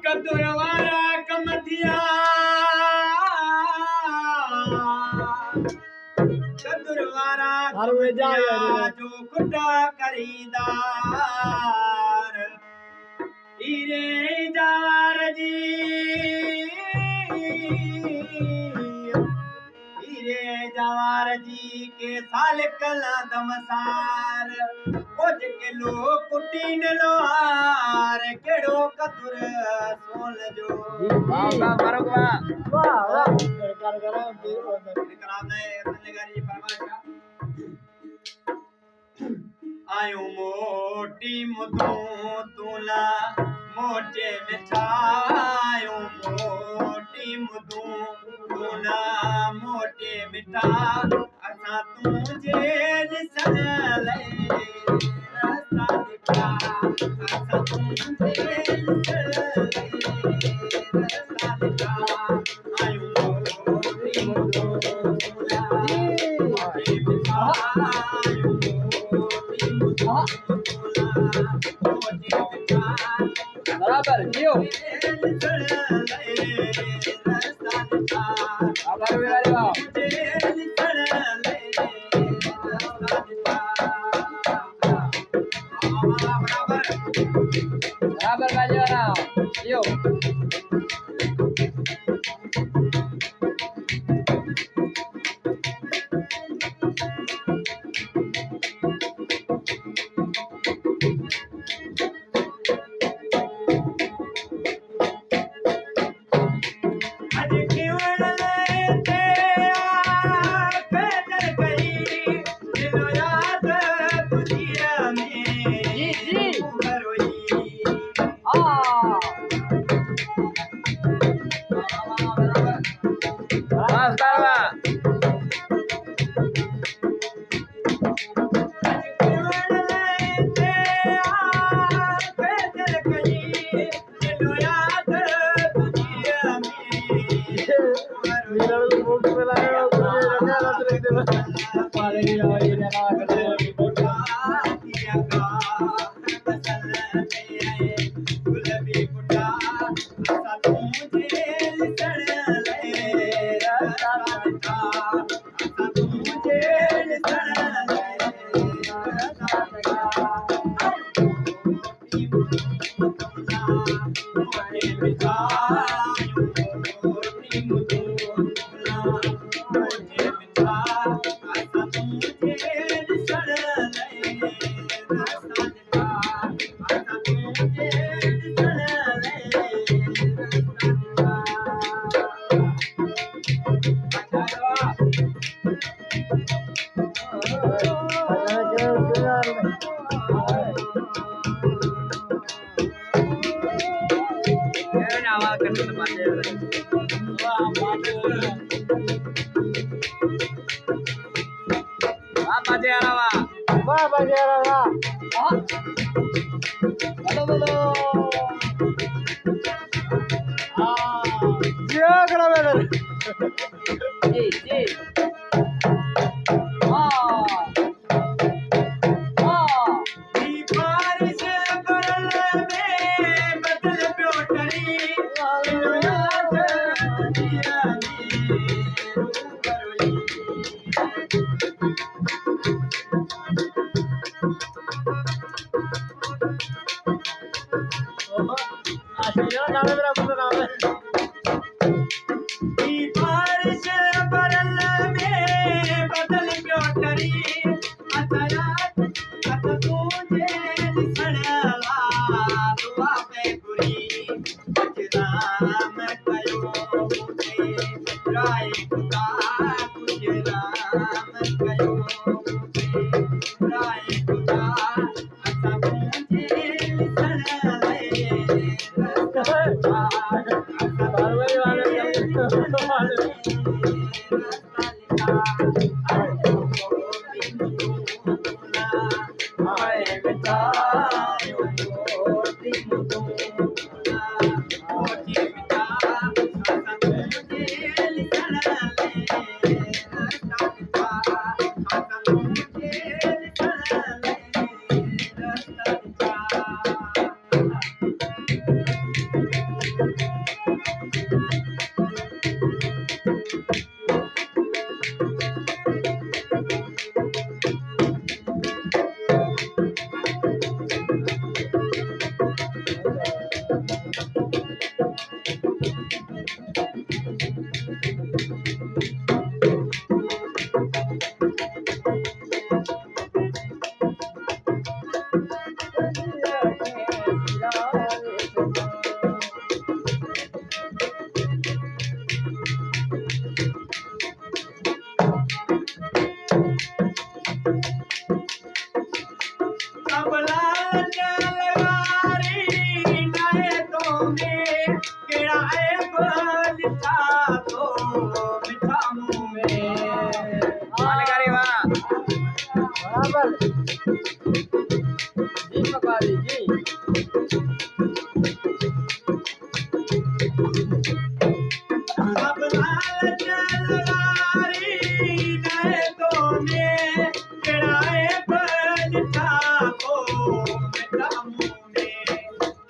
कतुरवारा कमथिया कतुरवारा जो खुदा खरीदार हीरे जार जी हीरे जवार जी के साल कला दमसार कुछ किलो कुटीन लोहार केड़ो कतुर सोल जो वाह मरगवा वाह वाह कर करा करा दे तलेगारी फरमाइश आयो मोटी मुदो तुला मोटे मिठायो मोटी मुदो तुला मोटे मिठा असा तुझे दिसन ले रास्ता दिखा असा तुझे दिसन ले रास्ता दिखा आयो मोटी मुदो तुला मोटे मिठा आयो बराबर जियो आभार विराज बराबर बाजवाना जियो अबला जलवारी नए तो में केड़ा है बलिता तो मिठा मुंह में मानकारी वाह बराबर जी मकारी जी अब लाल जलवारी नए तो में केड़ाए बलिता को मिठा मुंह में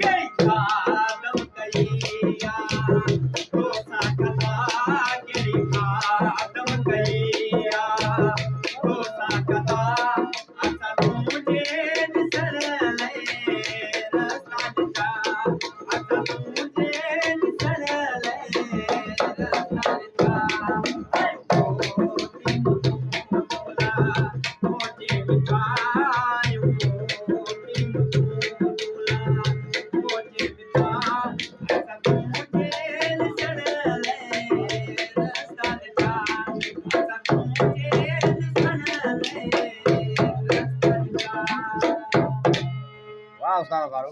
कई कादम कईया तो साकता केड़ी कादम कईया तो साकता असा तुझे दिसर ले रस्ता दिखा असा तुझे दिसर ले रस्ता दिखा मोती मुतुला मोती मिठाई मोती मुतुला मोती मिठाई असा तुझे दिसर ले रस्ता दिखा असा तुझे दिसर ले रस्ता दिखा वाह उस्ताद करो